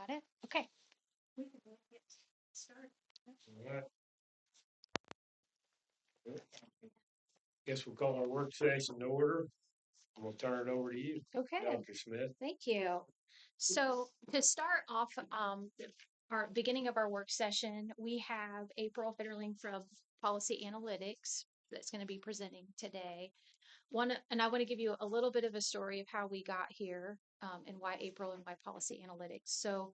Got it? Okay. We can go ahead and get started. All right. Guess we'll call our work session to order. We'll turn it over to you, Okay, Dr. Smith. thank you. So to start off, our beginning of our work session, we have April Fitterling from Policy Analytics that's going to be presenting today. And I want to give you a little bit of a story of how we got here, and why April and why Policy Analytics. So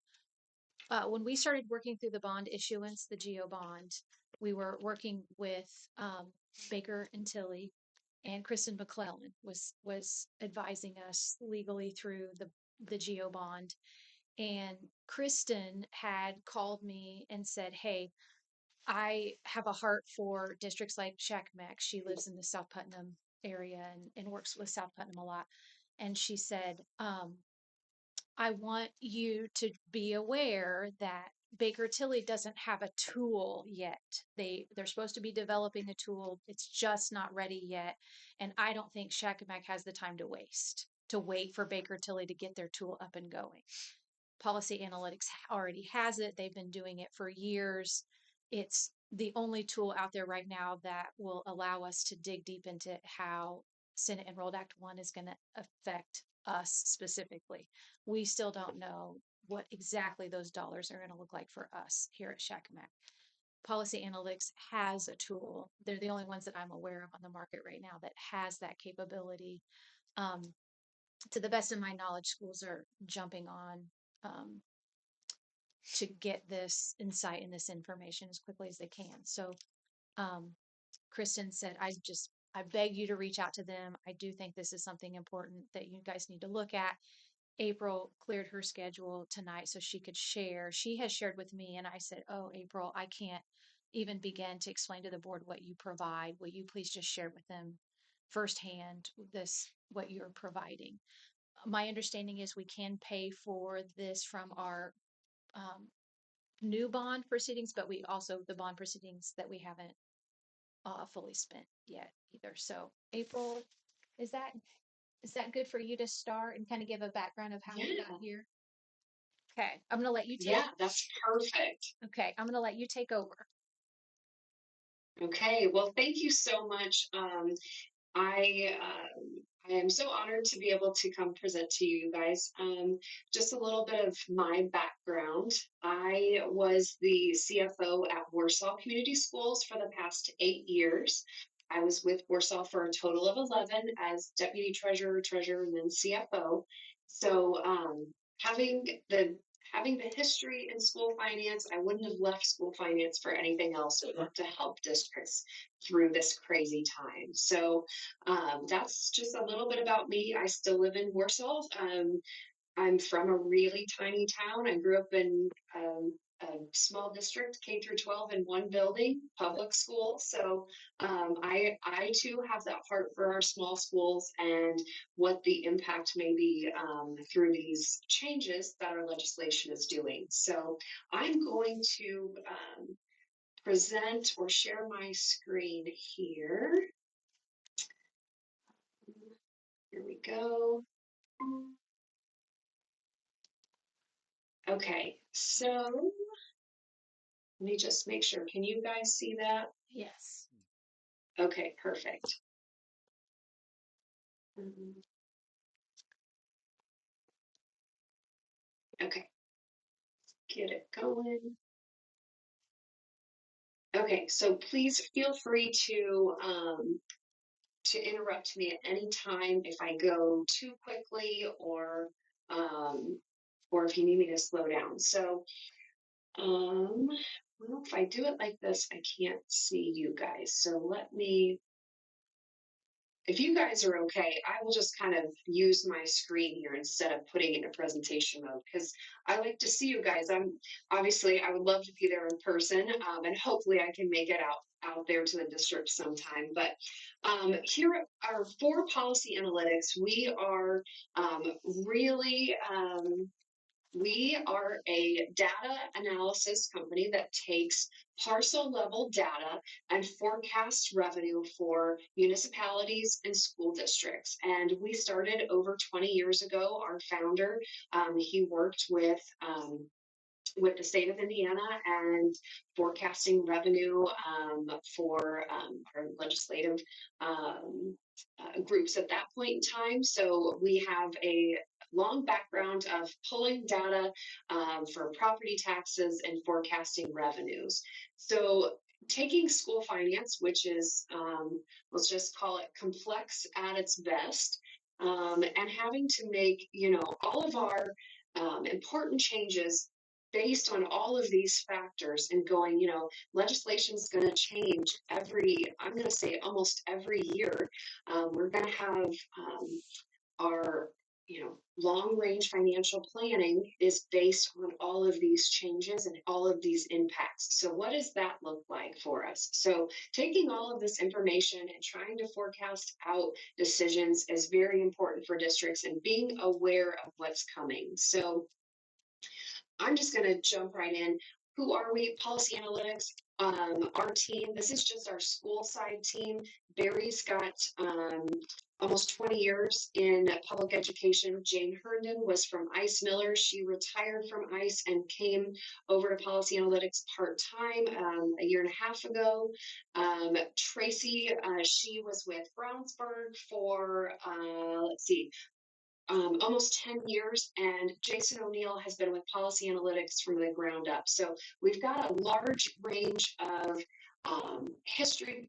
when we started working through the bond issuance, the GEO bond, we were working with Baker and Tilly, and Kristen McClellan was advising us legally through the GEO bond. And Kristen had called me and said, "Hey, I have a heart for districts like Shackamack." She lives in the South Putnam area and works with South Putnam a lot. And she said, I want you to be aware that Baker Tilly doesn't have a tool yet. They're supposed to be developing the tool. It's just not ready yet. And I don't think Shackamack has the time to wait for Baker Tilly to get their tool up and going. Policy Analytics already has it. They've been doing it for years. It's the only tool out there right now that will allow us to dig deep into how Senate Enrolled Act 1 is going to affect us specifically. We still don't know what exactly those dollars are going to look like for us here at Shackamack. Policy Analytics has a tool. They're the only ones that I'm aware of on the market right now that has that capability. Um, to the best of my knowledge, schools are jumping on um, to get this insight and this information as quickly as they can. So, um, Kristen said, I beg you to reach out to them. I do think this is something important that you guys need to look at. April cleared her schedule tonight so she could share. She has shared with me, and I said, "Oh, April, I can't even begin to explain to the board what you provide. Will you please just share with them firsthand what you're providing?" My understanding is we can pay for this from our um, new bond proceedings, but we also the bond proceedings that we haven't fully spent yet either. So, April, is that is that good for you to start and kind of give a background of how we got here? Okay, I'm gonna let you take. Yeah, that's perfect. Okay, I'm gonna let you take over. Okay, well, thank you so much. I am so honored to be able to come present to you guys. Just a little bit of my background. I was the CFO at Warsaw Community Schools for the past 8 years. I was with Warsaw for a total of 11 as deputy treasurer, and then CFO. So having the having the history in school finance, I wouldn't have left school finance for anything else but to help districts through this crazy time. So that's just a little bit about me. I still live in Warsaw. I'm from a really tiny town. I grew up in a small district, K through 12 in one building, public school. So I too have that heart for our small schools and what the impact may be through these changes that our legislation is doing. So I'm going to present or share my screen here. Here we go. Okay, so let me just make sure. Can you guys see that? Yes. Okay, perfect. Mhm. Okay, get it going. Okay, so please feel free to interrupt me at any time if I go too quickly or if you need me to slow down. So well, if I do it like this, I can't see you guys. So let me if you guys are okay, I will just kind of use my screen here instead of putting it in a presentation mode because I like to see you guys. I would love to be there in person, and hopefully I can make it out there to the district sometime. But here are for Policy Analytics. We are really we are a data analysis company that takes parcel level data and forecasts revenue for municipalities and school districts. And we started over 20 years ago. Our founder, he worked with with the state of Indiana and forecasting revenue for our legislative groups at that point in time. So we have a long background of pulling data for property taxes and forecasting revenues. So taking school finance, which is, let's just call it complex at its best, and having to make, all of our important changes based on all of these factors and going, legislation is going to change I'm going to say almost every year. We're going to have our, long range financial planning is based on all of these changes and all of these impacts. So what does that look like for us? So taking all of this information and trying to forecast out decisions is very important for districts and being aware of what's coming. So I'm just going to jump right in. Who are we? Policy Analytics. Our team, this is just our school side team. Barry's got almost 20 years in public education. Jane Herndon was from ICE Miller. She retired from ICE and came over to Policy Analytics part-time a year and a half ago. Tracy, she was with Brownsburg for, let's see, almost 10 years, and Jason O'Neill has been with Policy Analytics from the ground up. So we've got a large range of history,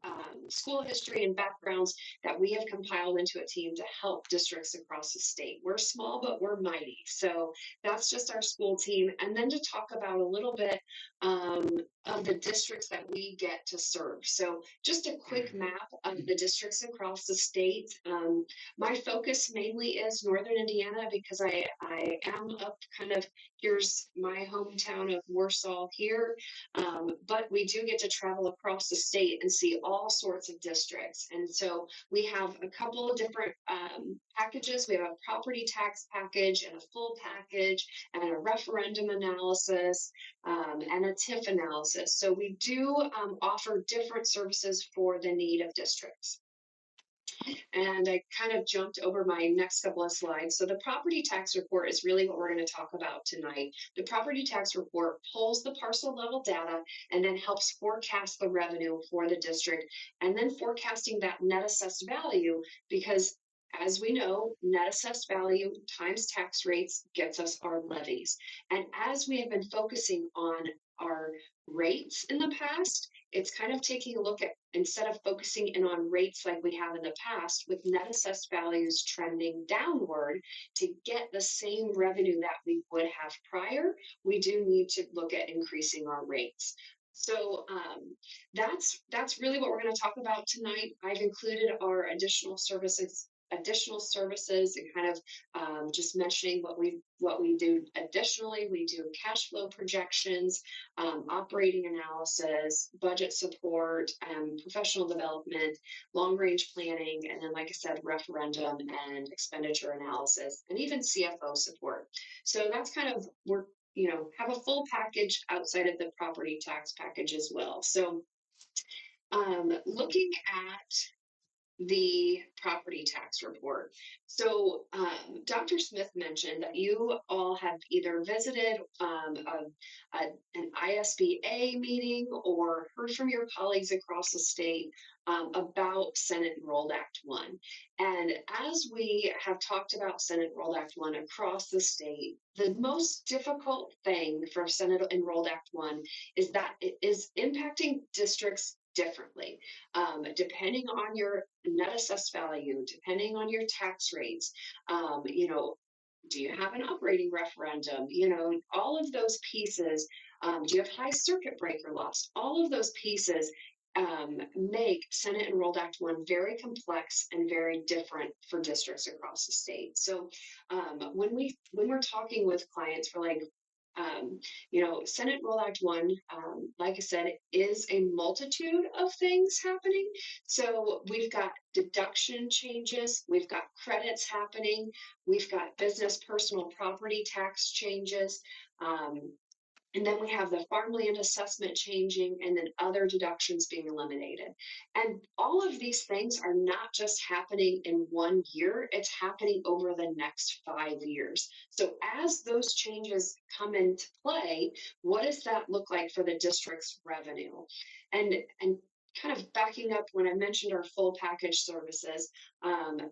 school history and backgrounds that we have compiled into a team to help districts across the state. We're small, but we're mighty. So that's just our school team. And then to talk about a little bit of the districts that we get to serve. So just a quick map of the districts across the state. My focus mainly is Northern Indiana because I am up kind of, here's my hometown of Warsaw here, but we do get to travel across the state and see all sorts of districts. And so we have a couple of different packages. We have a property tax package and a full package and a referendum analysis and a TIF analysis. So we do offer different services for the need of districts. And I kind of jumped over my next couple of slides. So the property tax report is really what we're going to talk about tonight. The property tax report pulls the parcel level data and then helps forecast the revenue for the district, and then forecasting that net assessed value, because as we know, net assessed value times tax rates gets us our levies. And as we have been focusing on our rates in the past, it's kind of taking a look at, instead of focusing in on rates like we have in the past, with net assessed values trending downward to get the same revenue that we would have prior, we do need to look at increasing our rates. So that's really what we're going to talk about tonight. I've included our additional services and kind of just mentioning what we do additionally. We do cash flow projections, operating analysis, budget support, professional development, long range planning, and then, like I said, referendum and expenditure analysis, and even CFO support. So that's kind of, we're, have a full package outside of the property tax package as well. So looking at the property tax report. So Dr. Smith mentioned that you all have either visited an ISBA meeting or heard from your colleagues across the state about Senate Enrolled Act 1. And as we have talked about Senate Enrolled Act 1 across the state, the most difficult thing for Senate Enrolled Act 1 is that it is impacting districts differently, depending on your net assessed value, depending on your tax rates. Do you have an operating referendum? All of those pieces. Do you have high circuit breaker loss? All of those pieces make Senate Enrolled Act 1 very complex and very different for districts across the state. So when we're talking with clients for Senate Enrolled Act 1, like I said, is a multitude of things happening. So we've got deduction changes, we've got credits happening, we've got business personal property tax changes. And then we have the farmland assessment changing and then other deductions being eliminated. And all of these things are not just happening in 1 year, it's happening over the next 5 years. So as those changes come into play, what does that look like for the district's revenue? And kind of backing up when I mentioned our full package services,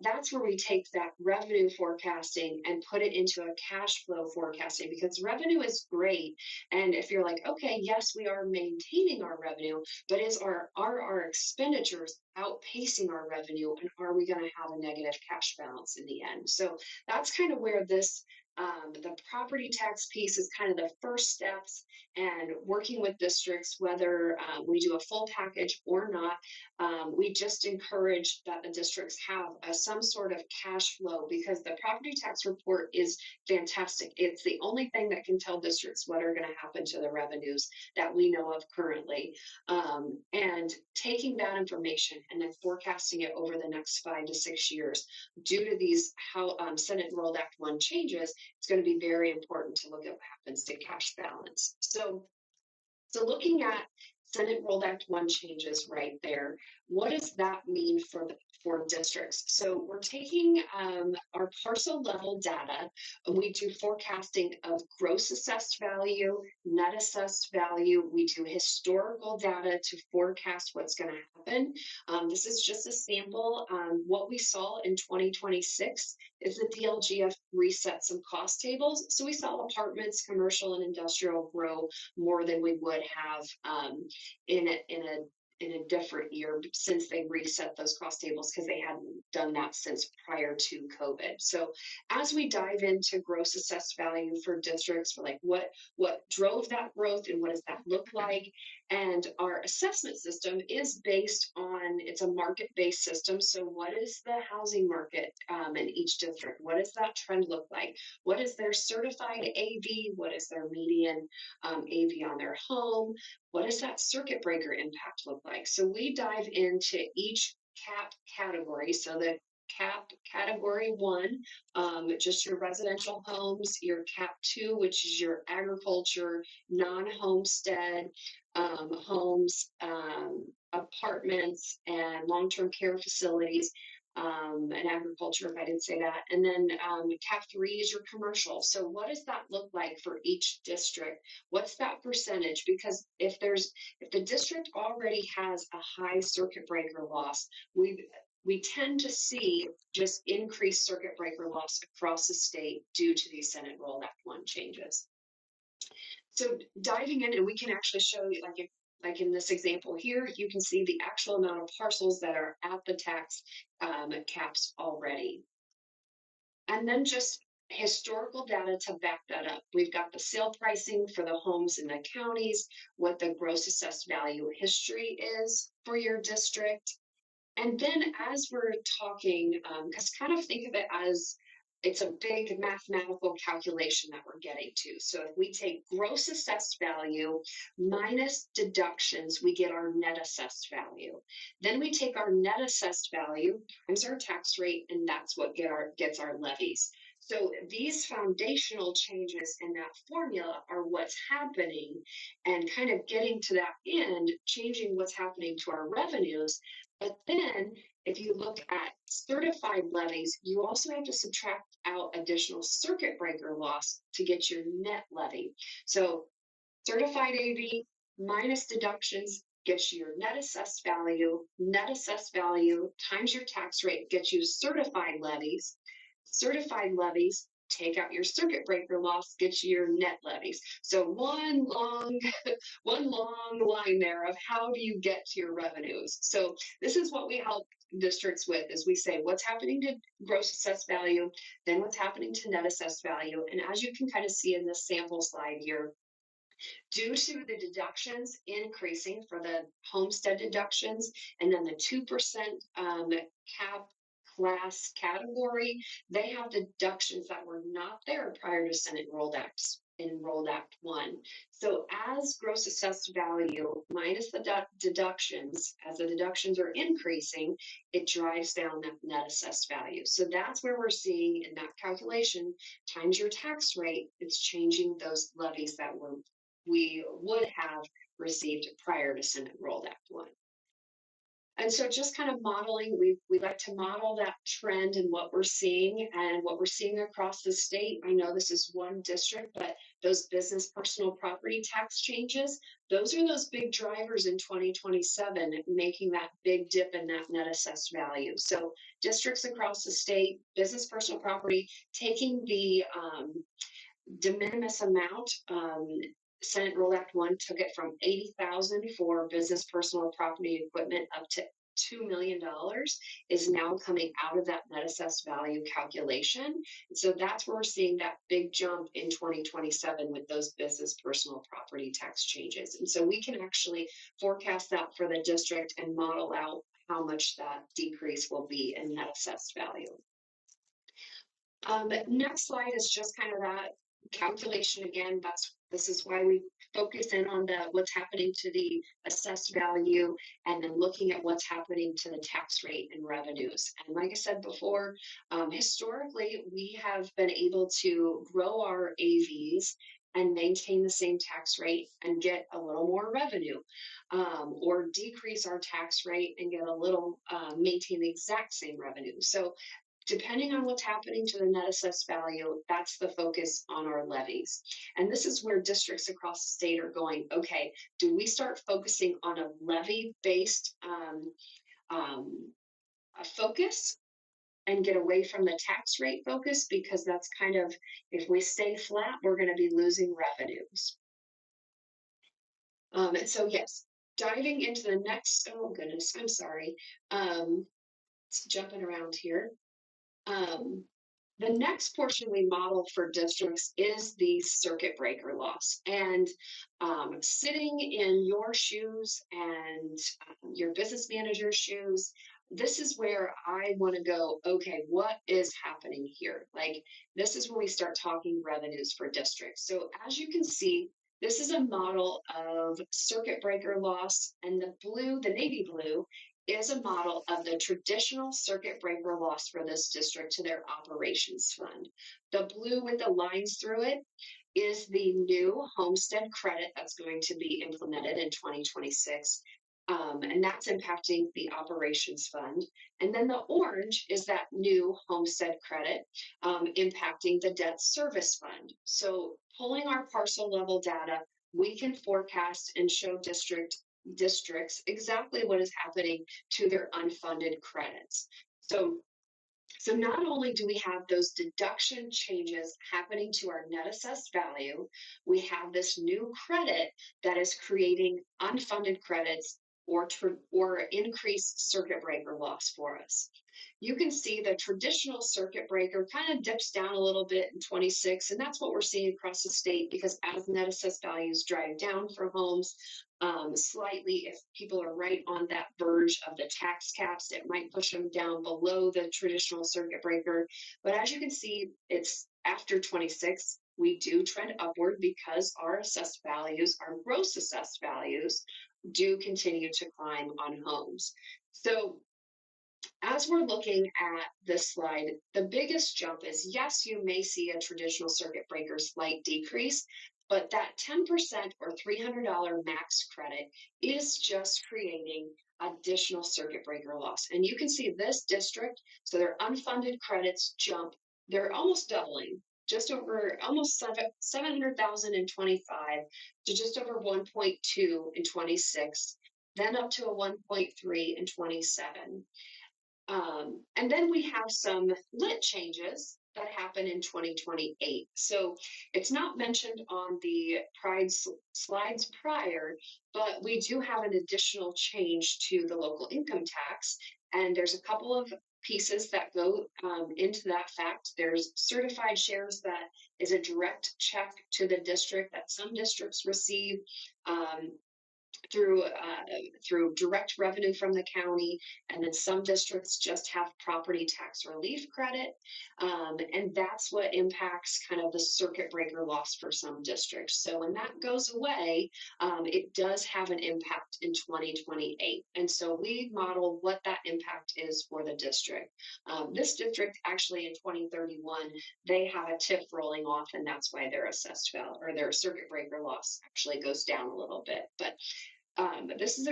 that's where we take that revenue forecasting and put it into a cash flow forecasting, because revenue is great. And if you're like, okay, yes, we are maintaining our revenue, but are our expenditures outpacing our revenue, and are we going to have a negative cash balance in the end? So that's kind of where this the property tax piece is kind of the first steps, and working with districts, whether we do a full package or not, we just encourage that the districts have some sort of cash flow, because the property tax report is fantastic. It's the only thing that can tell districts what are going to happen to the revenues that we know of currently. And taking that information and then forecasting it over the next 5 to 6 years, due to these how Senate Enrolled Act 1 changes, it's going to be very important to look at what happens to cash balance. So looking at Senate Enrolled Act 1 changes right there, what does that mean for districts? So we're taking our parcel level data, and we do forecasting of gross assessed value, net assessed value. We do historical data to forecast what's going to happen. This is just a sample. What we saw in 2026 is the DLGF reset some cost tables. So we saw apartments, commercial, and industrial grow more than we would have in a different year, since they reset those cost tables, because they hadn't done that since prior to COVID. So as we dive into gross assessed value for districts, for like what drove that growth and what does that look like, and our assessment system is based on, it's a market-based system. So what is the housing market in each district? What does that trend look like? What is their certified AV? What is their median AV on their home? What does that circuit breaker impact look like? So we dive into each CAP category. So the CAP category 1, just your residential homes, your CAP 2, which is your agriculture, non-homestead homes, apartments, and long-term care facilities, and agriculture, if I didn't say that. And then CAP 3 is your commercial. So what does that look like for each district? What's that percentage? Because if the district already has a high circuit breaker loss, we tend to see just increased circuit breaker loss across the state due to these Senate Enrolled Act 1 changes. So diving in, and we can actually show you, like in this example here, you can see the actual amount of parcels that are at the tax caps already. And then just historical data to back that up. We've got the sale pricing for the homes in the counties, what the gross assessed value history is for your district. And then as we're talking, because kind of think of it as it's a big mathematical calculation that we're getting to. So if we take gross assessed value minus deductions, we get our net assessed value. Then we take our net assessed value times our tax rate, and that's what gets our levies. So these foundational changes in that formula are what's happening, and kind of getting to that end, changing what's happening to our revenues. But then if you look at certified levies, you also have to subtract out additional circuit breaker loss to get your net levy. So certified AV minus deductions gets you your net assessed value times your tax rate gets you certified levies. Certified levies, take out your circuit breaker loss, gets you your net levies. So one long line there of how do you get to your revenues. So this is what we help districts with, is we say what's happening to gross assessed value, then what's happening to net assessed value. And as you can kind of see in this sample slide here, due to the deductions increasing for the homestead deductions, and then the 2% cap class category, they have deductions that were not there prior to Senate Enrolled Act 1. So as gross assessed value minus the deductions, as the deductions are increasing, it drives down that net assessed value. So that's where we're seeing in that calculation, times your tax rate, it's changing those levies that we would have received prior to Senate Enrolled Act 1. And so just kind of modeling, we like to model that trend and what we're seeing and what we're seeing across the state. I know this is one district, but those business personal property tax changes, those are those big drivers in 2027, making that big dip in that net assessed value. So districts across the state, business personal property, taking the de minimis amount. Senate Rule Act 1 took it from 80,000 for business personal property equipment up to $2 million is now coming out of that net assessed value calculation. And so that's where we're seeing that big jump in 2027 with those business personal property tax changes. And so we can actually forecast that for the district and model out how much that decrease will be in net assessed value. Next slide is just kind of that calculation again. This is why we focus in on what's happening to the assessed value and then looking at what's happening to the tax rate and revenues. And like I said before, historically, we have been able to grow our AVs and maintain the same tax rate and get a little more revenue, or decrease our tax rate and get a little, maintain the exact same revenue. So depending on what's happening to the net assessed value, that's the focus on our levies. And this is where districts across the state are going, okay, do we start focusing on a levy-based focus and get away from the tax rate focus? Because that's kind of, if we stay flat, we're going to be losing revenues. And so, yes, diving into the next, oh goodness, I'm sorry. It's jumping around here. The next portion we model for districts is the circuit breaker loss. And sitting in your shoes and your business manager's shoes, this is where I want to go, okay, what is happening here? Like, this is when we start talking revenues for districts. So as you can see, this is a model of circuit breaker loss, and the blue, the navy blue, is a model of the traditional circuit breaker loss for this district to their operations fund. The blue with the lines through it is the new homestead credit that's going to be implemented in 2026. And that's impacting the operations fund. And then the orange is that new homestead credit impacting the debt service fund. So pulling our parcel level data, we can forecast and show districts exactly what is happening to their unfunded credits. So not only do we have those deduction changes happening to our net assessed value, we have this new credit that is creating unfunded credits or increased circuit breaker loss for us. You can see the traditional circuit breaker kind of dips down a little bit in 26, and that's what we're seeing across the state, because as net assessed values drive down for homes, slightly, if people are right on that verge of the tax caps, it might push them down below the traditional circuit breaker. But as you can see, it's after 26, we do trend upward because our assessed values, our gross assessed values, do continue to climb on homes. So as we're looking at this slide, the biggest jump is, yes, you may see a traditional circuit breaker slight decrease, but that 10% or $300 max credit is just creating additional circuit breaker loss. And you can see this district, so their unfunded credits jump, they're almost doubling, just over almost 700,000 in 25 to just over 1.2 in 26, then up to a 1.3 in 27. And then we have some lit changes that happen in 2028. So it's not mentioned on the slides prior, but we do have an additional change to the local income tax. And there's a couple of pieces that go into that fact. There's certified shares that is a direct check to the district that some districts receive. through direct revenue from the county, and then some districts just have property tax relief credit, and that's what impacts kind of the circuit breaker loss for some districts. So when that goes away, it does have an impact in 2028, and so we model what that impact is for the district. This district actually in 2031 they have a TIF rolling off, and that's why their assessed value or their circuit breaker loss actually goes down a little bit, but this is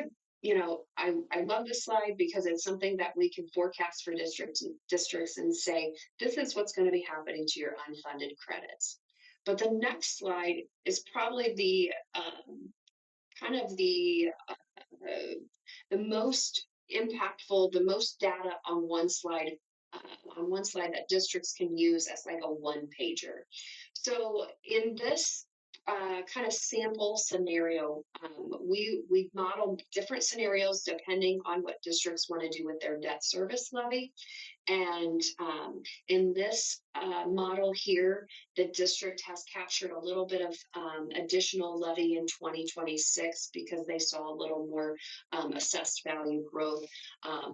I love this slide because it's something that we can forecast for districts and say, this is what's going to be happening to your unfunded credits. But the next slide is probably the kind of the most impactful, the most data on one slide that districts can use as like a one pager. So in this kind of sample scenario, we modeled different scenarios depending on what districts want to do with their debt service levy. And in this model here, the district has captured a little bit of additional levy in 2026 because they saw a little more assessed value growth,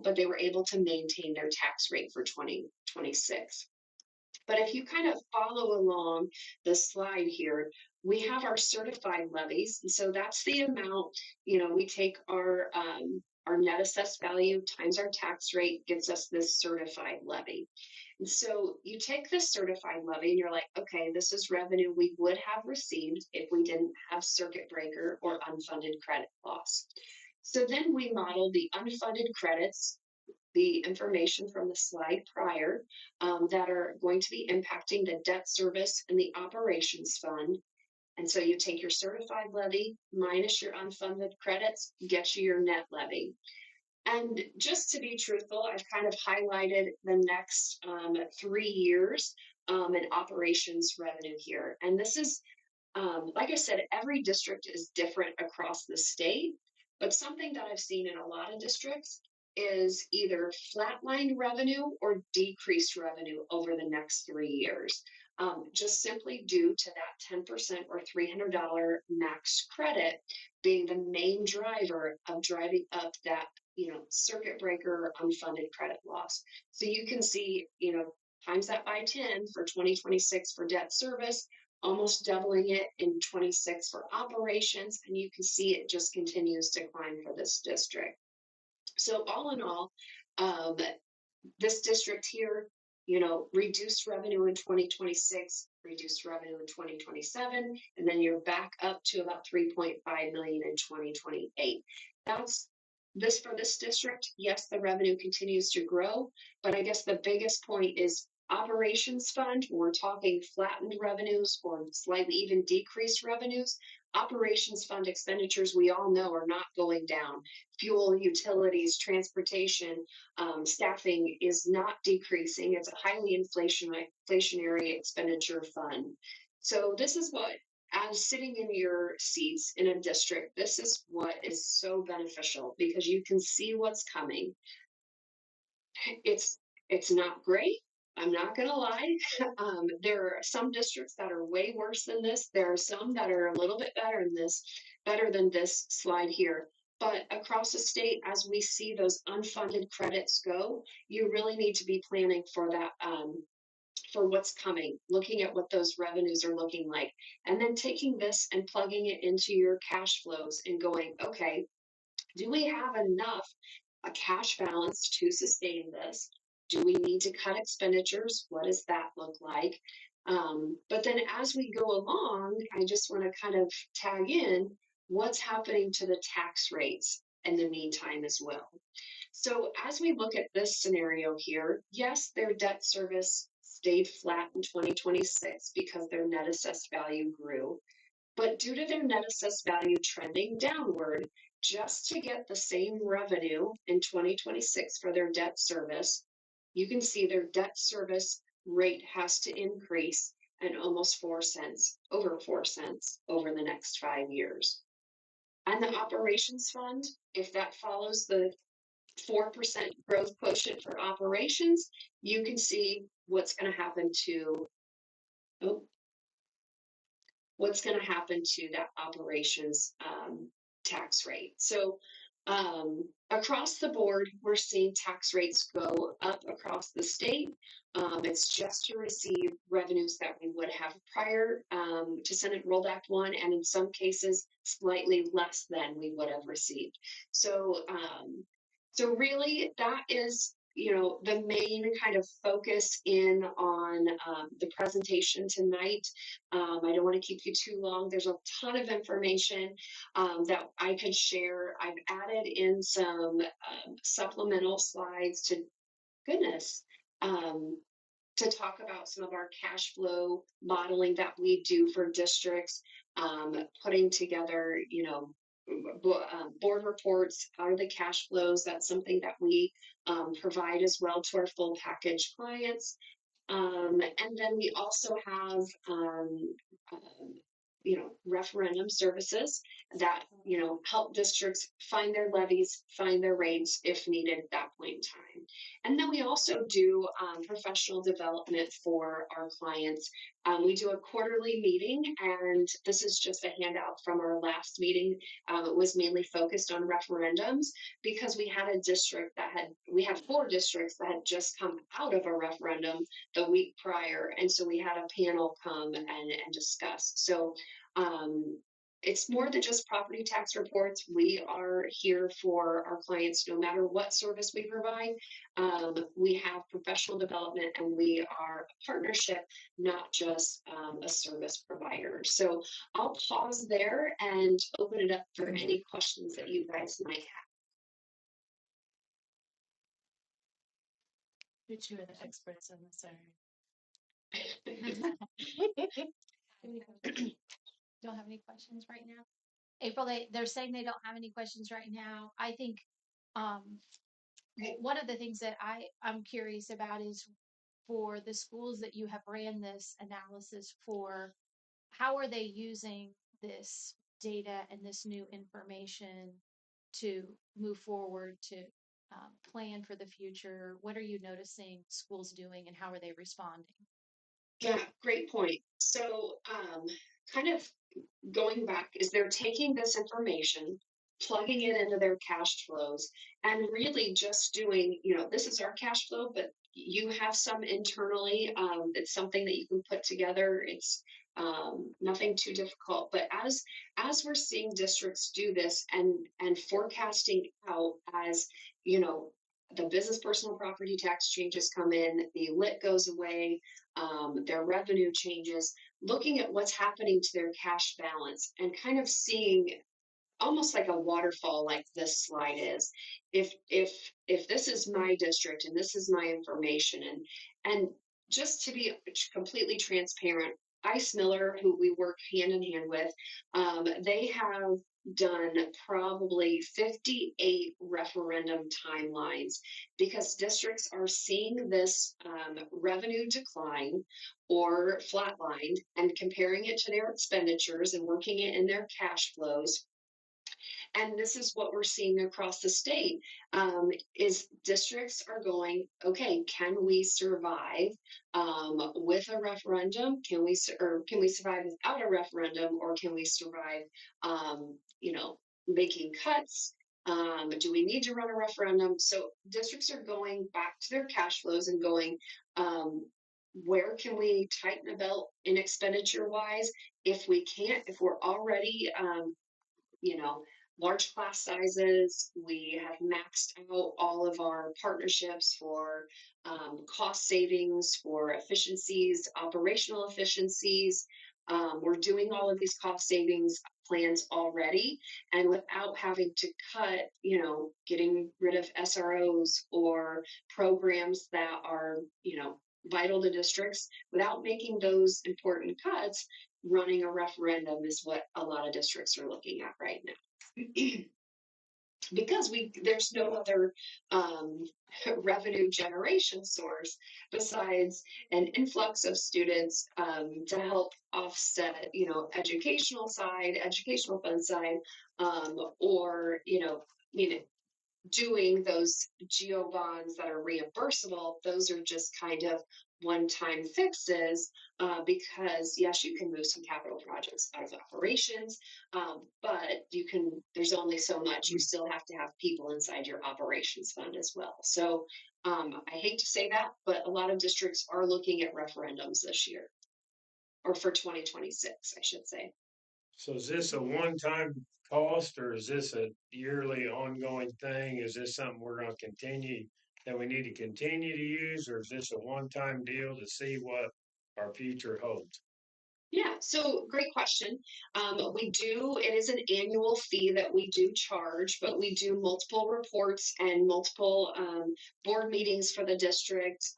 but they were able to maintain their tax rate for 2026. But if you kind of follow along the slide here, we have our certified levies. And so that's the amount, we take our net assessed value times our tax rate gives us this certified levy. And so you take this certified levy and you're like, okay, this is revenue we would have received if we didn't have circuit breaker or unfunded credit loss. So then we model the unfunded credits, the information from the slide prior, that are going to be impacting the debt service and the operations fund. And so you take your certified levy minus your unfunded credits, get you your net levy. And just to be truthful, I've kind of highlighted the next 3 years in operations revenue here. And this is, like I said, every district is different across the state, but something that I've seen in a lot of districts is either flatline revenue or decreased revenue over the next 3 years, just simply due to that 10% or $300 max credit being the main driver of driving up that circuit breaker or unfunded credit loss. So you can see, times that by 10 for 2026 for debt service, almost doubling it in 26 for operations, and you can see it just continues to climb for this district. So all in all, this district here, reduced revenue in 2026, reduced revenue in 2027, and then you're back up to about 3.5 million in 2028. That's this for this district. Yes, the revenue continues to grow, but I guess the biggest point is operations fund. We're talking flattened revenues or slightly even decreased revenues. Operations fund expenditures, we all know, are not going down. Fuel, utilities, transportation, staffing is not decreasing. It's a highly inflationary expenditure fund. So this is what, as sitting in your seats in a district, this is what is so beneficial because you can see what's coming. It's not great. I'm not going to lie. There are some districts that are way worse than this. There are some that are a little bit better than this slide here. But across the state, as we see those unfunded credits go, you really need to be planning for that, for what's coming, looking at what those revenues are looking like, and then taking this and plugging it into your cash flows and going, okay, do we have enough a cash balance to sustain this? Do we need to cut expenditures? What does that look like? But then as we go along, I just want to kind of tag in what's happening to the tax rates in the meantime as well. So as we look at this scenario here, yes, their debt service stayed flat in 2026 because their net assessed value grew. But due to their net assessed value trending downward, just to get the same revenue in 2026 for their debt service, you can see their debt service rate has to increase and almost 4 cents, over 4 cents over the next 5 years. And the operations fund, if that follows the 4% growth quotient for operations, you can see what's going to happen to, that operations tax rate. So across the board, we're seeing tax rates go up across the state. It's just to receive revenues that we would have prior to Senate Rolled Act 1, and in some cases, slightly less than we would have received. So, so really, that is, you know, the main kind of focus in on the presentation tonight. I don't want to keep you too long. There's a ton of information that I could share. I've added in some supplemental slides to goodness. To talk about some of our cash flow modeling that we do for districts, putting together, you know, board reports, are the cash flows. That's something that we provide as well to our full package clients. And then we also have, you know, referendum services that, you know, help districts find their levies, find their rates if needed at that point in time. And then we also do professional development for our clients. We do a quarterly meeting, and this is just a handout from our last meeting. It was mainly focused on referendums because we had a district that we had 4 districts that had just come out of a referendum the week prior. And so we had a panel come and discuss. So it's more than just property tax reports. We are here for our clients no matter what service we provide. We have professional development, and we are a partnership, not just a service provider. So I'll pause there and open it up for any questions that you guys might have. You two are the experts in this area. Don't have any questions right now. April, they're saying they don't have any questions right now. I think one of the things that I'm curious about is for the schools that you have ran this analysis for, how are they using this data and this new information to move forward, to plan for the future? What are you noticing schools doing, and how are they responding? Yeah, great point. So kind of going back is they're taking this information, plugging it into their cash flows, and really just doing, you know, this is our cash flow, but you have some internally. It's something that you can put together. It's nothing too difficult. But as we're seeing districts do this and forecasting out, as you know, the business personal property tax changes come in, the lit goes away, their revenue changes, looking at what's happening to their cash balance and kind of seeing almost like a waterfall, like this slide is. If this is my district and this is my information, and just to be completely transparent, Ice Miller, who we work hand in hand with, they have done probably 58 referendum timelines because districts are seeing this revenue decline or flatlined and comparing it to their expenditures and working it in their cash flows. And this is what we're seeing across the state, is districts are going, okay, can we survive with a referendum? Can we survive without a referendum, or can we survive, you know, making cuts? Do we need to run a referendum? So districts are going back to their cash flows and going, where can we tighten the belt in expenditure wise? If we can't, if we're already, you know, large class sizes, we have maxed out all of our partnerships for cost savings, for efficiencies, operational efficiencies. We're doing all of these cost savings plans already, and without having to cut, you know, getting rid of SROs or programs that are, you know, vital to districts, without making those important cuts, running a referendum is what a lot of districts are looking at right now. Because there's no other revenue generation source besides an influx of students to help offset, you know, educational fund side, or, you know, doing those geo bonds that are reimbursable. Those are just kind of one-time fixes, because yes, you can move some capital projects out of operations, but there's only so much. You still have to have people inside your operations fund as well. So I hate to say that, but a lot of districts are looking at referendums this year, or for 2026, I should say. So is this a one-time cost or is this a yearly ongoing thing? Is this something we're gonna continue, that we need to continue to use, or is this a one-time deal to see what our future holds? Yeah, so great question. It is an annual fee that we do charge, but we do multiple reports and multiple board meetings for the district.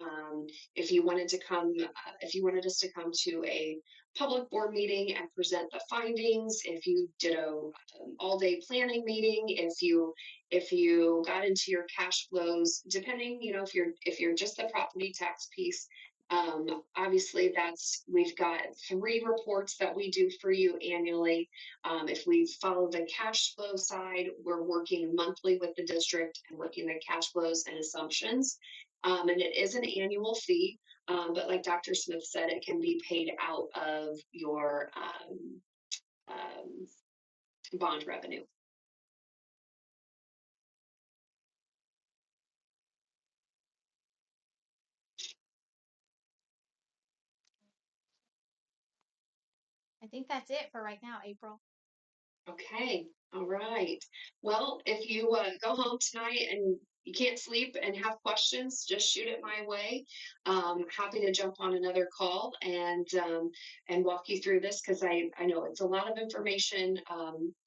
If you wanted us to come to a public board meeting and present the findings, if you did a all-day planning meeting, if you got into your cash flows, depending, if you're just the property tax piece, obviously we've got 3 reports that we do for you annually. If we follow the cash flow side, we're working monthly with the district and working the cash flows and assumptions. And it is an annual fee, but like Dr. Smith said, it can be paid out of your bond revenue. I think that's it for right now, April. Okay, all right. Well, if you go home tonight and you can't sleep and have questions, just shoot it my way. Happy to jump on another call and walk you through this, because I know it's a lot of information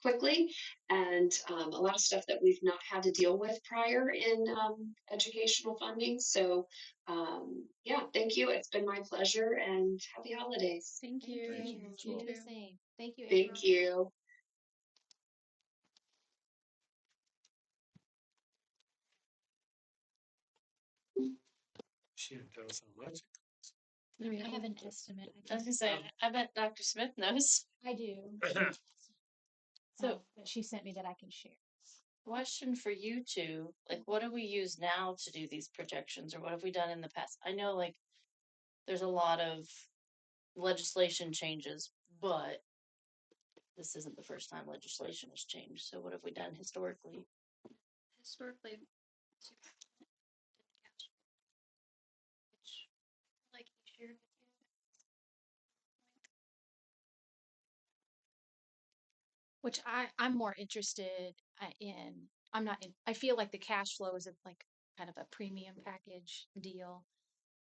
quickly, and a lot of stuff that we've not had to deal with prior in educational funding. So yeah, thank you. It's been my pleasure, and happy holidays. Thank you. Thank You you. do the same. Thank you, April. Thank you. She didn't tell us how much. I have an estimate. I was gonna say, I bet Dr. Smith knows. I do. So- That she sent me that I can share. Question for you two, like what do we use now to do these projections, or what have we done in the past? I know like there's a lot of legislation changes, but this isn't the first time legislation has changed. So what have we done historically? Historically, which like he shared with you. Which I'm more interested in. I'm not in, I feel like the cash flow is like kind of a premium package deal.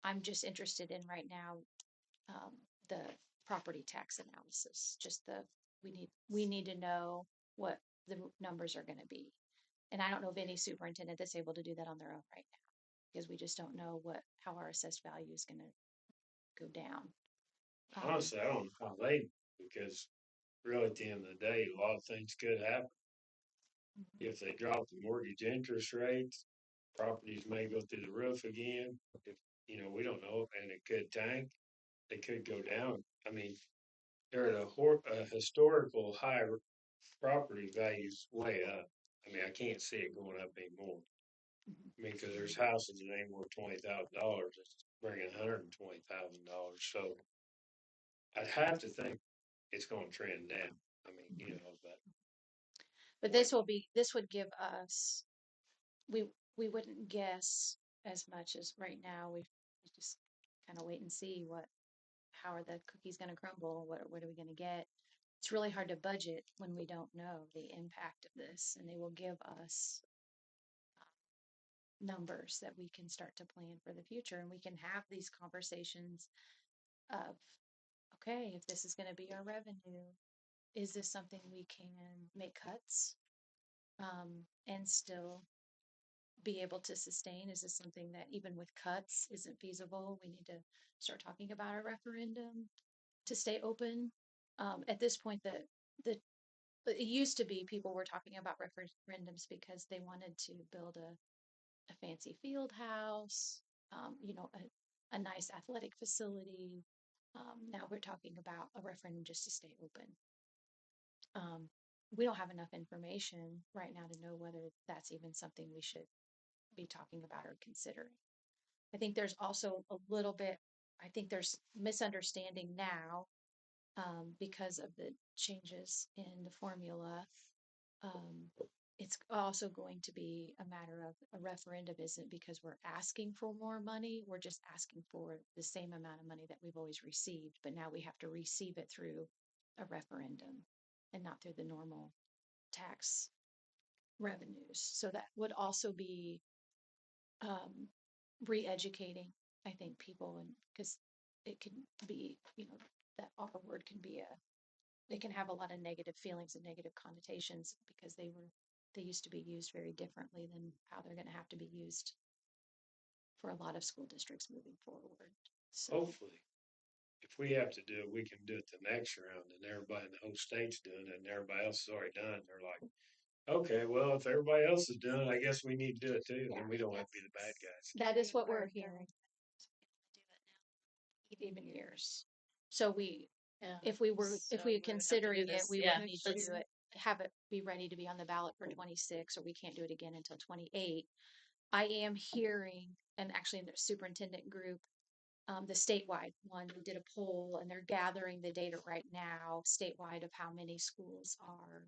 I'm just interested in right now the property tax analysis. Just we need to know what the numbers are going to be. And I don't know of any superintendent that's able to do that on their own right now, because we just don't know how our assessed value is going to go down. Honestly, I don't know how they, because really at the end of the day, a lot of things could happen. If they drop the mortgage interest rates, properties may go through the roof again. If, we don't know, and it could tank, they could go down. I mean, they're at a historical high property values way up. I mean, I can't see it going up anymore. I mean, because there's houses that ain't worth $20,000, it's bringing $120,000. So I'd have to think it's going to trend down. I mean, But this would give us, we wouldn't guess as much as right now. We just kind of wait and see how are the cookies going to crumble? What are we going to get? It's really hard to budget when we don't know the impact of this, and they will give us numbers that we can start to plan for the future, and we can have these conversations of, okay, if this is going to be our revenue, is this something we can make cuts and still be able to sustain? Is this something that even with cuts isn't feasible? We need to start talking about a referendum to stay open. At this point, it used to be people were talking about referendums because they wanted to build a fancy field house, a nice athletic facility. Now we're talking about a referendum just to stay open. We don't have enough information right now to know whether that's even something we should be talking about or considering. I think there's also a little bit I think there's misunderstanding now, because of the changes in the formula. Um, it's also going to be a matter of a referendum isn't because we're asking for more money. We're just asking for the same amount of money that we've always received, but now we have to receive it through a referendum and not through the normal tax revenues. So that would also be re-educating, I think, people, and because it can be, that R word can be they can have a lot of negative feelings and negative connotations because they used to be used very differently than how they're going to have to be used for a lot of school districts moving forward. So, Hopefully, if we have to do it, we can do it the next round and everybody in the whole state's doing it and everybody else is already done. They're like, okay, well, if everybody else is doing it, I guess we need to do it too. Yeah. And we don't have to be the bad guys. that is what we're hearing, even years. So Yeah. if we were So if we we were would have to do considering it, this. we Yeah, would need to that's- do it, have it be ready to be on the ballot for 26, or we can't do it again until 28. I am hearing, and actually in the superintendent group, the statewide one, we did a poll and they're gathering the data right now statewide of how many schools are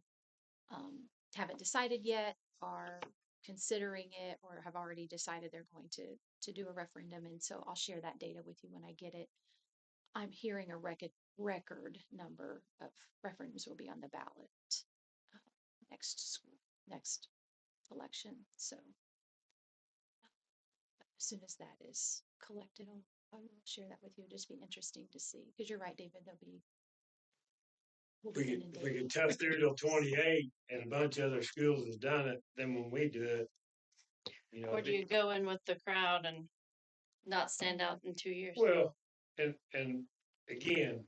haven't decided yet, are considering it, or have already decided they're going to do a referendum. And so I'll share that data with you when I get it. I'm hearing a record number of referendums will be on the ballot uh, next election. So as soon as that is collected, I will share that with you. It'll just be interesting to see, because you're right, David. We'll If we be could, if we inundated. could tough through till 28 and a bunch of other schools has done it, then when we do it, Or do you go in with the crowd and not stand out in 2 years? well, and again,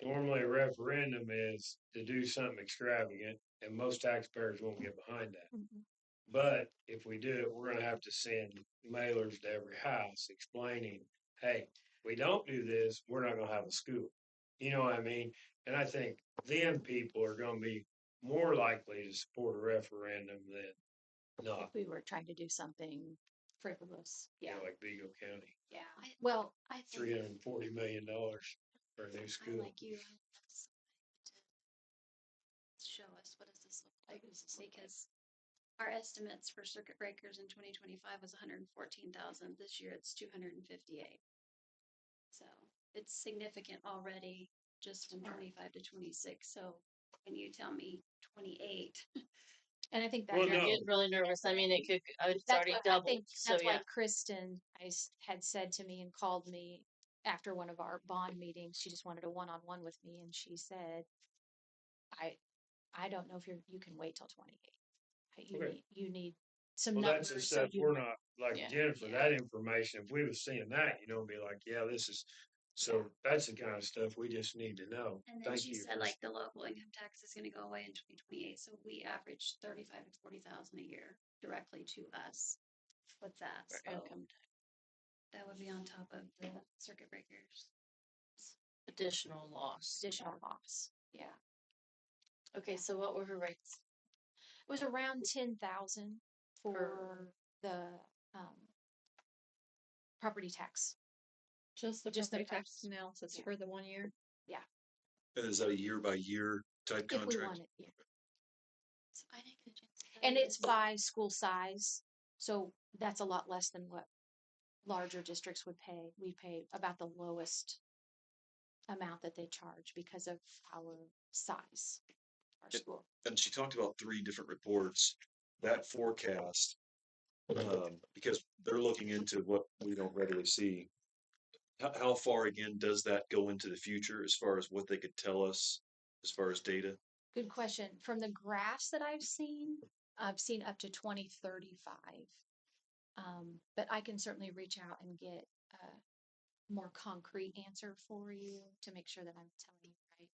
normally a referendum is to do something extravagant and most taxpayers won't get behind that. Mhm. But if we do it, we're gonna have to send mailers to every house explaining, hey, we don't do this, we're not gonna have a school. You know what I mean? And I think then people are gonna be more likely to support a referendum than not, If we were trying to do something frivolous, you yeah, know, like Beagle County, yeah. Well, I think $340 million for a new I school. like you to show us what does this look like, because our estimates for circuit breakers in 2025 was 114,000. This year it's 258. So it's significant already just from 25 to 26. So when you tell me 28, and I think that Well, You're no. getting really nervous. I mean, it's that's already what I doubled. think. So That's yeah, why Kristen had said to me and called me after one of our bond meetings. She just wanted a one-on-one with me, and she said, I don't know if you can wait till 28. Okay. You need some Well, that's the numbers. So stuff you we're not, like Yeah. Jennifer, Yeah. that information, if we was seeing that, be like, yeah, this is, so that's the kind of stuff we just need to know. and then Thank she you said for, like the local income tax is going to go away in 2028. So we average 35 to 40,000 a year directly to us with that. for So income that would be on top of the circuit breakers. additional loss. additional loss. Yeah. Okay, so what were her rates? It was around 10,000 for the um, property tax. Just the Just the property tax price. analysis Yeah. for the 1 year. And is that a year by year type If we contract? want it, yeah. So I didn't get a chance to tell And you it's this. by school size. So that's a lot less than what larger districts would pay. We pay about the lowest amount that they charge because of our size, our It- school. And she talked about 3 different reports. That forecast, because they're looking into what we don't readily see. How far again does that go into the future as far as what they could tell us as far as data? Good question. From the graphs that I've seen up to 2035. But I can certainly reach out and get a more concrete answer for you to make sure that I'm telling you right.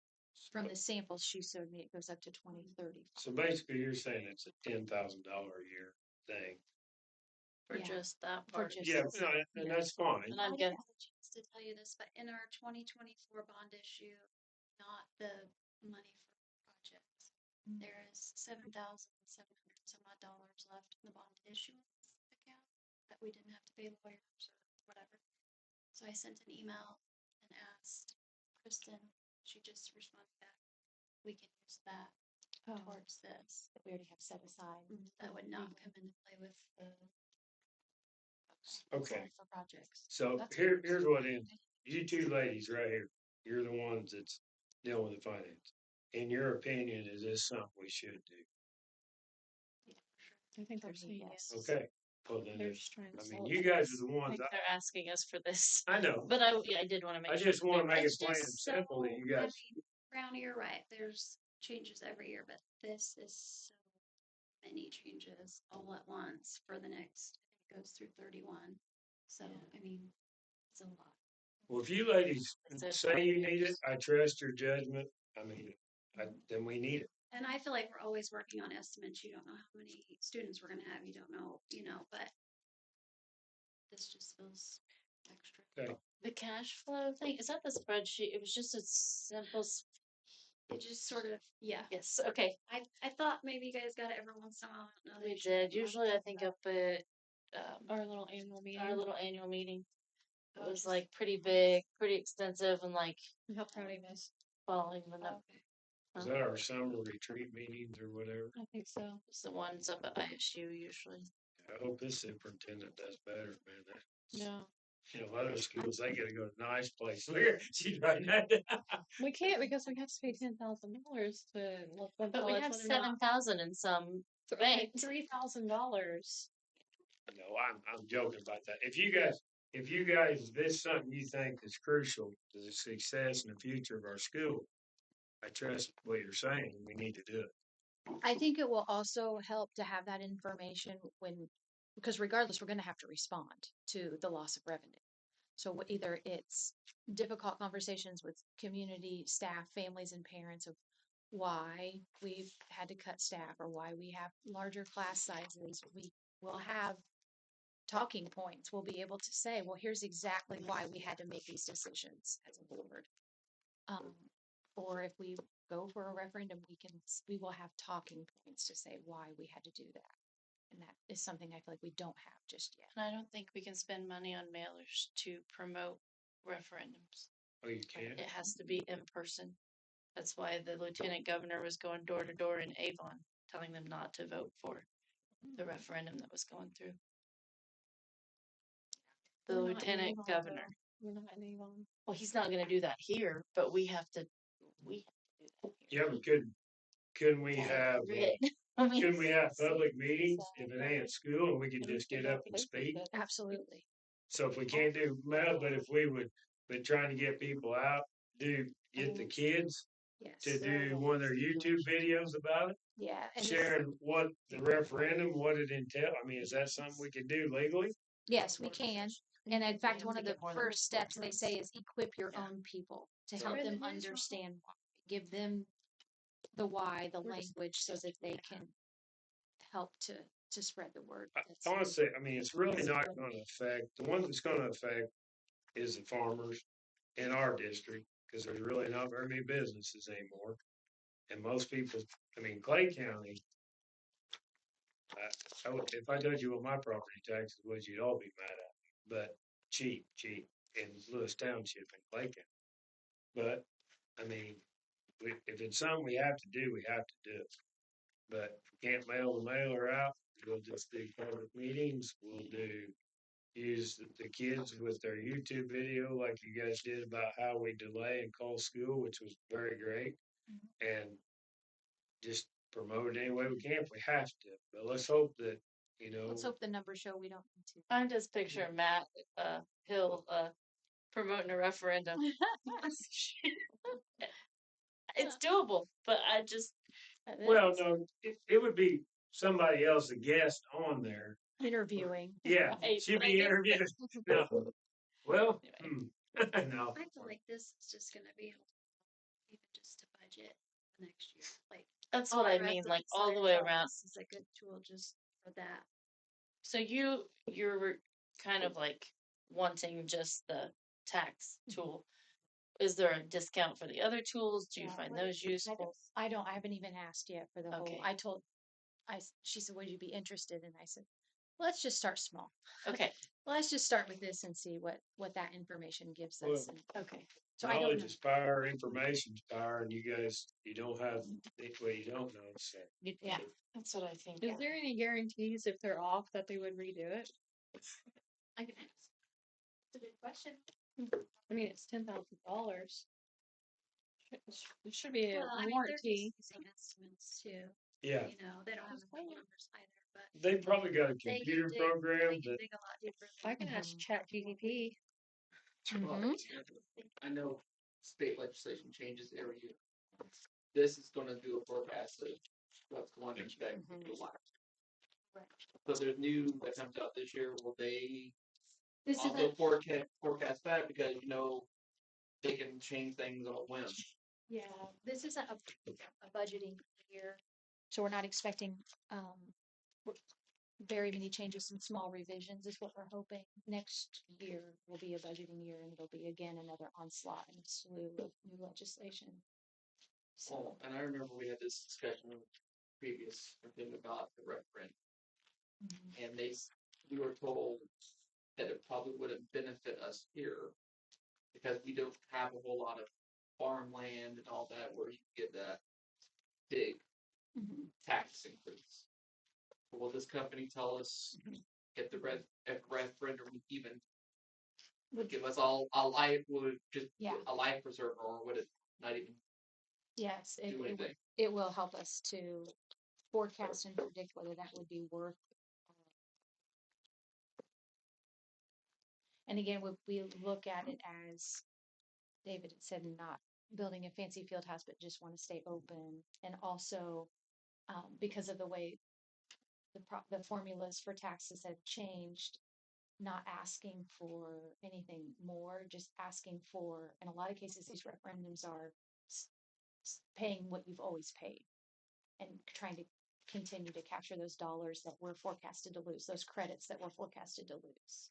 From the samples she showed me, it goes up to 2030. so basically you're saying it's a $10,000 a year thing. For Yeah. just that For part. just- Yeah, no, and that's fine. And I I'm didn't getting, have a chance to tell you this, but in our 2024 bond issue, not the money for projects, there is 7,700 some odd dollars left in the bond issuance account that we didn't have to pay lawyers or whatever. So I sent an email and asked Kristen, she just responded back, we can use that towards this. That we already have set aside. That would not come into play with the. Okay. For projects. So That's here's what in, you two ladies right here, you're the ones that's dealing with the finance. In your opinion, is this something we should do? I think For they're me, saying yes. yes. Okay, well then, They're just trying to I mean, solve you it. guys are the I ones, think they're asking us for this, I know, but I did want to make I sure. just wanna make it It's plain and just simple that so- you guys, I mean, Brownie, you're right, there's changes every year, but this is so many changes all at once for the next, it goes through 31. So, I mean, it's a lot. well, if you ladies It's a- say you need it, I trust your judgment, I mean, then we need it. And I feel like we're always working on estimates. You don't know how many students we're gonna have. You don't know, but this just feels extra. Okay, The cash flow thing, is that the spreadsheet? It was just a simple, It just sort of, yeah. yes, okay, I thought maybe you guys got it every once in a while. I don't know. we they should have did. Usually I think up at, Our little annual meeting. our little annual meeting. It Oh, was just- like pretty big, pretty extensive and like How proud he was. following the number. Okay. is that our summer retreat meetings or whatever? I think so. It's the ones up at ISU usually. I hope this superintendent does better, man. Yeah. You know, other schools, they gotta go to nice place. Look at, she's writing that down. We can't because we have to pay $10,000 to let them But tell we us have whether or not. 7,000 in some bank. $3,000. No, I'm joking about that. If you guys, this is something you think is crucial to the success and the future of our school, I trust what you're saying. We need to do it. I think it will also help to have that information because regardless, we're going to have to respond to the loss of revenue. So either it's difficult conversations with community, staff, families, and parents of why we've had to cut staff or why we have larger class sizes. We will have talking points. We'll be able to say, well, here's exactly why we had to make these decisions as a board. Or if we go for a referendum, we will have talking points to say why we had to do that. And that is something I feel like we don't have just yet. And I don't think we can spend money on mailers to promote referendums. Oh, you can? It has to be in person. That's why the lieutenant governor was going door to door in Avon, telling them not to vote for the referendum that was going through. The We're not in lieutenant Avon, governor. though. We're not in Avon. Well, he's not going to do that here, but we have to do that here. Yeah, but couldn't we have, I mean, couldn't we have public meetings if it ain't at school and we could just get up and speak? Absolutely. So if we can't do mail, but if we would, but trying to get people out, get the kids Yes. to do one of their YouTube videos about it, Yeah. And sharing what the referendum, what it entail. I mean, is that something we could do legally? yes, we can. And in fact, one of the get more than first steps they say is equip your own people to help Right. them understand why. Give them the why, the language, so that they can help to spread the word. That's- Honestly, I mean, it's really not gonna affect, the one that's gonna affect is the farmers in our district, because there's really not very many businesses anymore. And most people, I mean, Clay County, if I told you what my property taxes was, you'd all be mad at me, but cheap in Lewis Township and Clay County. But, I mean, if it's something we have to do, we have to do it. But if we can't mail the mailer out, we'll just do public meetings, use the kids with their YouTube video like you guys did about how we delay and call school, which was very great. And just promote it any way we can if we have to. But let's hope that, Let's hope the numbers show we don't need to. I'm just picturing Matt Hill promoting a referendum. It's doable, but I just. well, no, it would be somebody else, a guest on there. Interviewing. Yeah, Right, she'd but I be guess- interviewed. No. Well, no. I feel like this is just gonna be even just to budget the next year. Like That's all what I the rest mean, of like the all the side way jobs around. is a good tool just for that. So you're kind of like wanting just the tax tool. Is there a discount for the other tools? Do you Yeah, find what those useful? I haven't even asked yet for the Okay. whole, she said, would you be interested? And I said, let's just start small. Okay, Let's just start with this and see what that information gives us. Well, And- okay. So I don't Knowledge know. is power, information's power, and you guys, you don't have, well, you don't know, so. Yeah, that's what I think. Is there any guarantees if they're off that they would redo it? I can ask. It's a good question. I mean, it's $10,000. It should be a Well, I mean, they're warranty. just using estimates too. Yeah, You know, they don't have the full numbers either, but they probably got a they can computer dig, program they can that, dig a lot deeper. I can ask ChatGPT. Well, Mhm. I know state legislation changes every year. This is gonna do a forecast of what's going to affect the life. Right. So there's new that comes out this year, will they This is also a, forecast that, because you know they can change things on a whim. yeah, this isn't a budgeting year, so we're not expecting w- very many changes and small revisions is what we're hoping. Next year will be a budgeting year and it'll be again another onslaught and slew of new legislation. So, Well, and I remember we had this discussion previous thing about the referendum, mhm. and we were told that it probably wouldn't benefit us here because we don't have a whole lot of farmland and all that where you can get that big Mhm. tax increase. Will this company tell us if if referendum even would give us all a life, would just Yeah. a life preserver, or would it not even Yes, do anything? it will help us to forecast and predict whether that would be worth. And again, we look at it as David had said, not building a fancy field house, but just want to stay open. And also, because of the way the formulas for taxes have changed, not asking for anything more, just asking for, in a lot of cases, these referendums are paying what you've always paid and trying to continue to capture those dollars that we're forecasted to lose, those credits that we're forecasted to lose.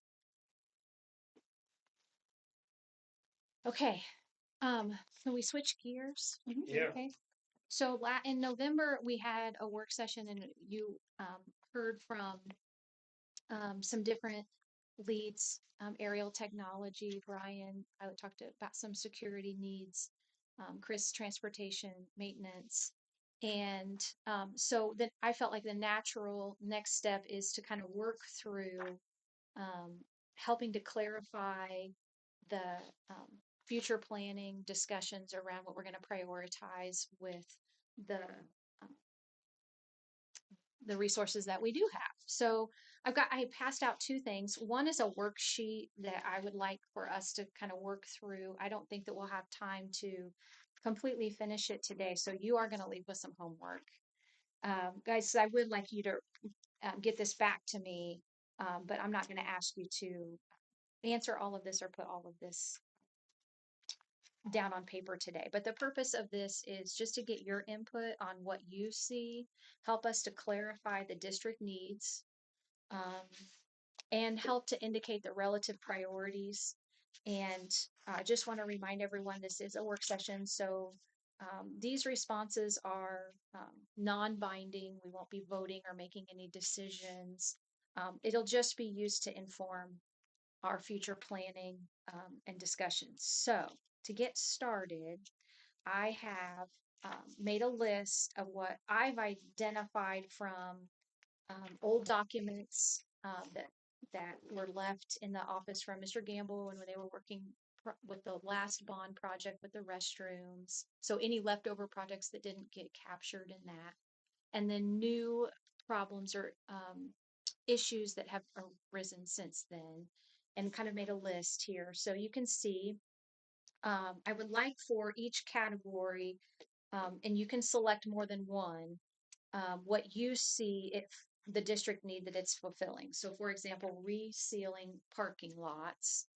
Okay, can we switch gears? yeah, Okay. So in November, we had a work session and you heard from some different leads, aerial technology, Brian, I talked about some security needs, Chris, transportation, maintenance. And so then I felt like the natural next step is to kind of work through helping to clarify the future planning discussions around what we're going to prioritize with the um, the resources that we do have. So I passed out two things. One is a worksheet that I would like for us to kind of work through. I don't think that we'll have time to completely finish it today. So you are going to leave with some homework. Guys, I would like you to get this back to me, but I'm not going to ask you to answer all of this or put all of this down on paper today. But the purpose of this is just to get your input on what you see, help us to clarify the district needs, and help to indicate the relative priorities. And I just want to remind everyone this is a work session, so these responses are non-binding. We won't be voting or making any decisions. It'll just be used to inform our future planning and discussions. So to get started, I have made a list of what I've identified from old documents that were left in the office from Mr. Gamble when they were working with the last bond project with the restrooms. So any leftover projects that didn't get captured in that, and then new problems or issues that have arisen since then, and kind of made a list here. So you can see, I would like for each category, and you can select more than one, what you see if the district need that it's fulfilling. So for example, resealing parking lots,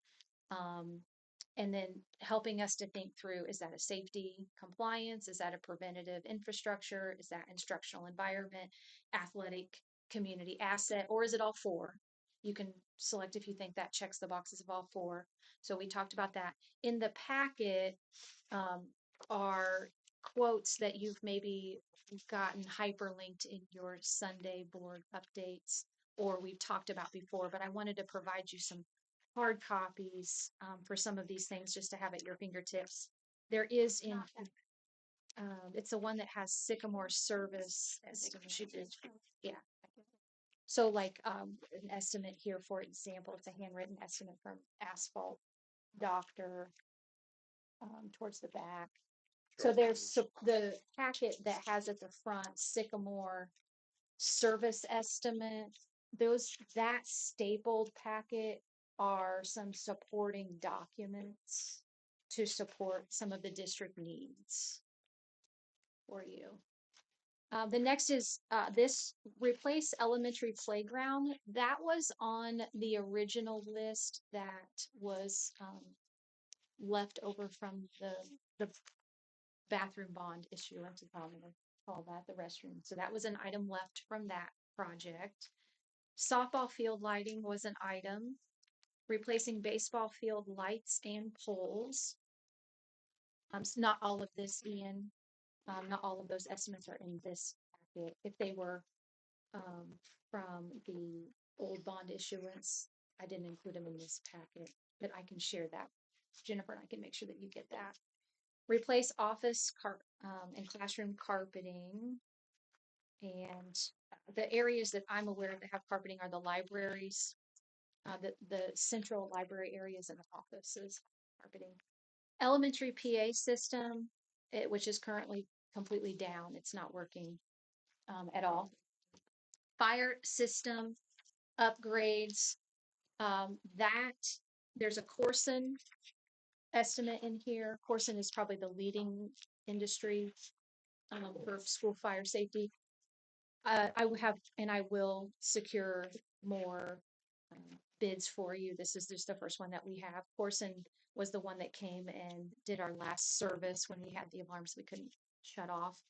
and then helping us to think through, is that a safety compliance? Is that a preventative infrastructure? Is that instructional environment, athletic community asset, or is it all four? You can select if you think that checks the boxes of all four. So we talked about that. In the packet are quotes that you've maybe gotten hyperlinked in your Sunday board updates or we've talked about before, but I wanted to provide you some hard copies for some of these things just to have at your fingertips. There is in, it's the one that has Sycamore service estimate. She did. Yeah. So like an estimate here, for example, it's a handwritten estimate from Asphalt Doctor towards the back. So there's the packet that has at the front Sycamore service estimate. That stapled packet are some supporting documents to support some of the district needs for you. The next is this replace elementary playground. That was on the original list that was left over from the bathroom bond issuance, is how I'm gonna call that, the restroom. So that was an item left from that project. Softball field lighting was an item. Replacing baseball field lights and poles. Not all of this, Ian. Not all of those estimates are in this packet. If they were from the old bond issuance, I didn't include them in this packet, but I can share that. Jennifer and I can make sure that you get that. Replace office and classroom carpeting. And the areas that I'm aware of that have carpeting are the libraries, the central library areas and the offices carpeting. Elementary PA system, which is currently completely down. It's not working at all. Fire system upgrades. That there's a Corson estimate in here. Corson is probably the leading industry for school fire safety. I will secure more bids for you. This is just the first one that we have. Corson was the one that came and did our last service when we had the alarms we couldn't shut off.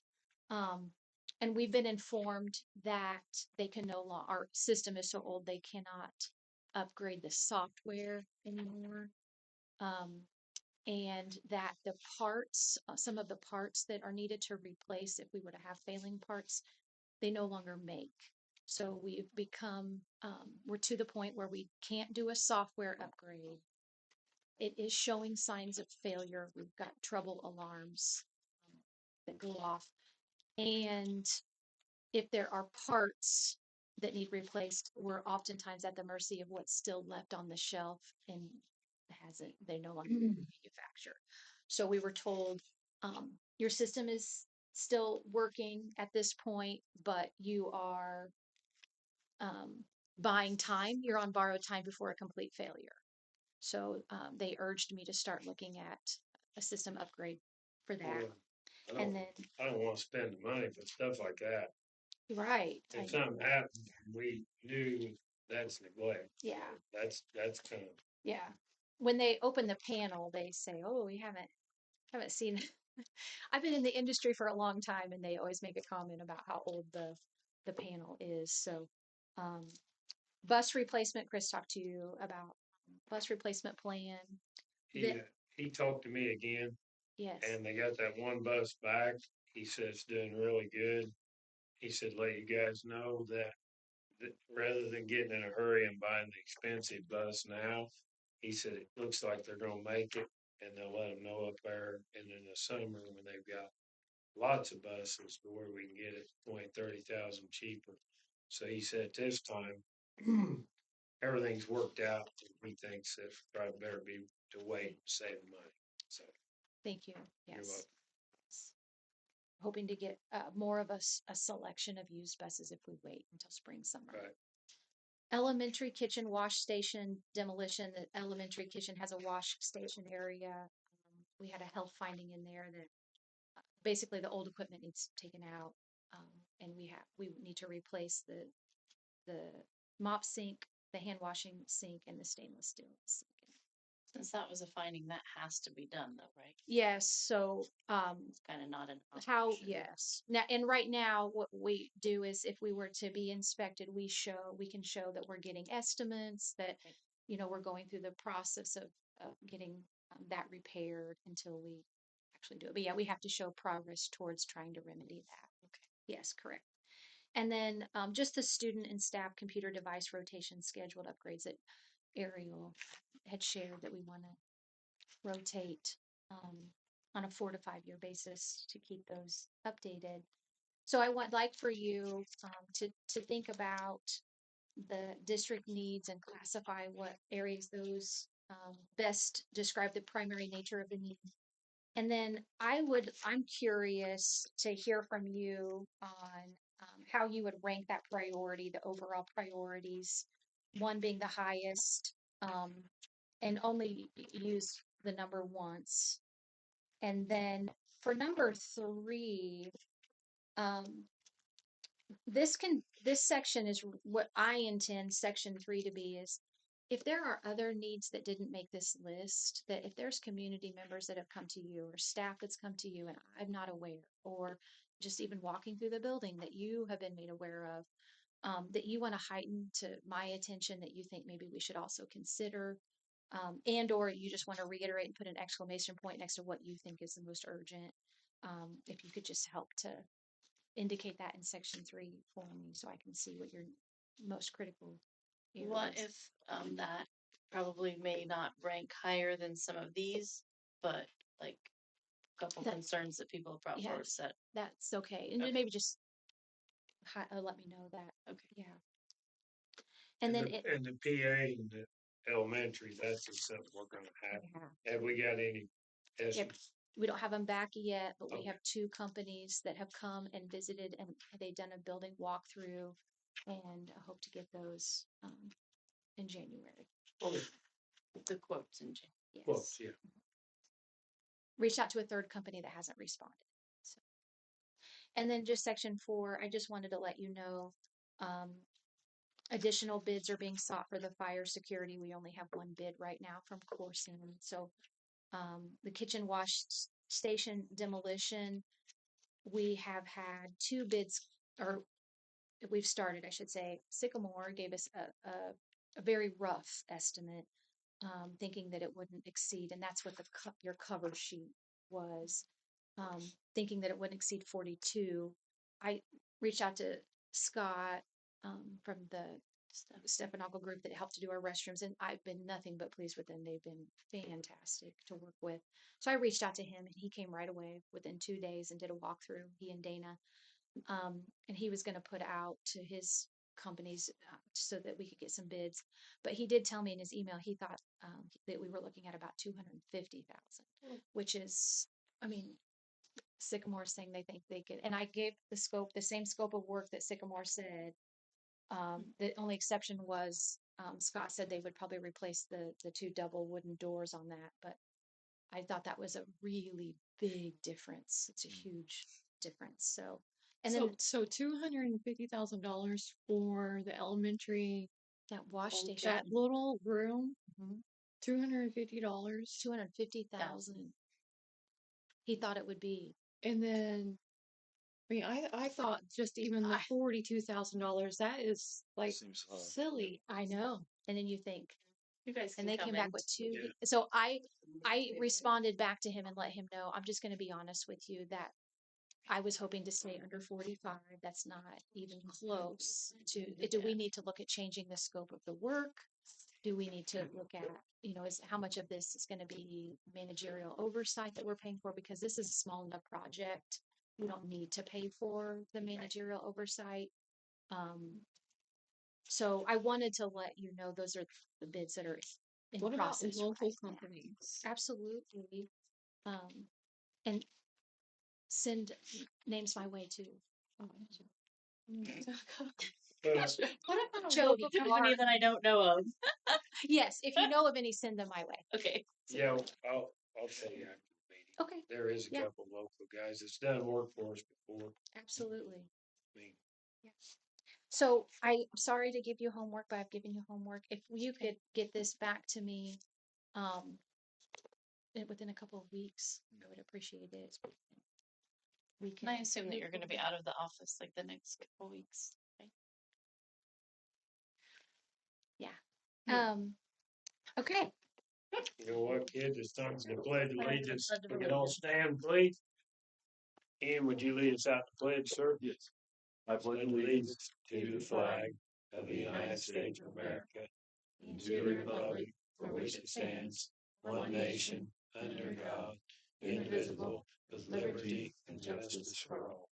And we've been informed that they can no longer, our system is so old, they cannot upgrade the software anymore. And that the parts, some of the parts that are needed to replace if we were to have failing parts, they no longer make. So we've become, we're to the point where we can't do a software upgrade. It is showing signs of failure. We've got trouble alarms that go off. And if there are parts that need replaced, we're oftentimes at the mercy of what's still left on the shelf and they no longer manufacture. So we were told, your system is still working at this point, but you are buying time. You're on borrowed time before a complete failure. So they urged me to start looking at a system upgrade for that. And then, I don't want to spend the money for stuff like that. right. If something happens, we knew that's neglect. Yeah. That's kind of. Yeah. When they open the panel, they say, "Oh, we haven't seen." I've been in the industry for a long time, and they always make a comment about how old the panel is. So, bus replacement. Chris talked to you about bus replacement plan. He talked to me again, Yes. and they got that one bus back. He said it's doing really good. He said, let you guys know that rather than getting in a hurry and buying the expensive bus now, he said it looks like they're gonna make it, and they'll let them know up there. And in the summer, when they've got lots of buses, to where we can get it 20,000-30,000 cheaper. So he said this time everything's worked out. He thinks it probably better be to wait and save money. So Thank you. you're Yes. welcome. Hoping to get more of a selection of used buses if we wait until spring, summer. Right. Elementary kitchen wash station demolition. The elementary kitchen has a wash station area. We had a health finding in there that basically the old equipment needs taken out, and we need to replace the mop sink, the hand washing sink, and the stainless steel sink. Since that was a finding, that has to be done though, right? Yes. So It's kind of not an how, option. yes. Now, and right now, what we do is if we were to be inspected, we can show that we're getting estimates, that, we're going through the process of getting that repaired until we actually do it. But yeah, we have to show progress towards trying to remedy that. Okay. Yes, correct. And then just the student and staff computer device rotation scheduled upgrades that Ariel had shared that we want to rotate on a 4 to 5 year basis to keep those updated. So I would like for you to think about the district needs and classify what areas those best describe the primary nature of the need. And then I'm curious to hear from you on how you would rank that priority, the overall priorities, one being the highest, and only use the number once. And then for number 3, um, this section is what I intend section 3 to be is if there are other needs that didn't make this list, that if there's community members that have come to you or staff that's come to you and I'm not aware, or just even walking through the building that you have been made aware of, that you want to heighten to my attention, that you think maybe we should also consider, and or you just want to reiterate and put an exclamation point next to what you think is the most urgent. If you could just help to indicate that in section 3 for me so I can see what your most critical What areas. if that probably may not rank higher than some of these, but like a couple That- concerns that people have brought yeah. forward said, That's okay. And then Okay. maybe just let me know that. okay. Yeah. And then it, and the PA and the elementary, that's just something we're gonna have. yeah. Have we got any estimates? We don't have them back yet, but we Okay. have 2 companies that have come and visited and they've done a building walkthrough and I hope to get those in January. The quotes in Yes. Well, yeah. Reached out to a third company that hasn't responded. So. And then just section 4, I just wanted to let you know, additional bids are being sought for the fire security. We only have 1 bid right now from Corson. So, the kitchen wash station demolition, we have had 2 bids, or we've started, I should say. Sycamore gave us a very rough estimate, thinking that it wouldn't exceed, and that's what your cover sheet was, thinking that it wouldn't exceed 42. I reached out to Scott from the Stefanaco group that helped to do our restrooms, and I've been nothing but pleased with them. They've been fantastic to work with. So I reached out to him, and he came right away within 2 days and did a walkthrough. He and Dana, and he was going to put out to his companies so that we could get some bids. But he did tell me in his email he thought that we were looking at about 250,000, which is, I mean, Sycamore saying they think they could, and I gave the same scope of work that Sycamore said. The only exception was Scott said they would probably replace the 2 double wooden doors on that, but I thought that was a really big difference. It's a huge difference. So, and then So $250,000 for the elementary, that wash that station, little room, Mhm. $250. 250,000. He thought it would be. And then, I mean, I thought just even the $42,000, that is like Seems high. silly. I know. And then you think, You guys and can they come came in. back with 2. Yeah. So I responded back to him and let him know, I'm just going to be honest with you that I was hoping to stay under 45. That's not even close to, do we need to look at changing the scope of the work? Do we need to look at, is how much of this is going to be managerial oversight that we're paying for? Because this is a small enough project. We don't need to pay for the managerial oversight. So I wanted to let you know those are the bids that are in What about process. local right now. companies? Absolutely. And send names my way too. But What about a Jody, local company that I don't know of? Yes, if you know of any, send them my way. Okay. yeah, I'll tell you after the meeting. Okay, There is a Yeah. couple local guys that's done work for us before. absolutely. I mean, So I'm sorry to give you homework, but I've given you homework. If you could get this back to me, within a couple of weeks, I would appreciate it. We And can. I assume that you're going to be out of the office like the next couple weeks. Right? Okay. you know what, kids, it's time to pledge allegiance. Pledge of We can all stand, please. Ian, would you lead us out to pledge, sir? Yes. I pledge allegiance to the flag of the United States of America and to the republic for which it stands, one nation, under God, indivisible, with liberty and justice for all.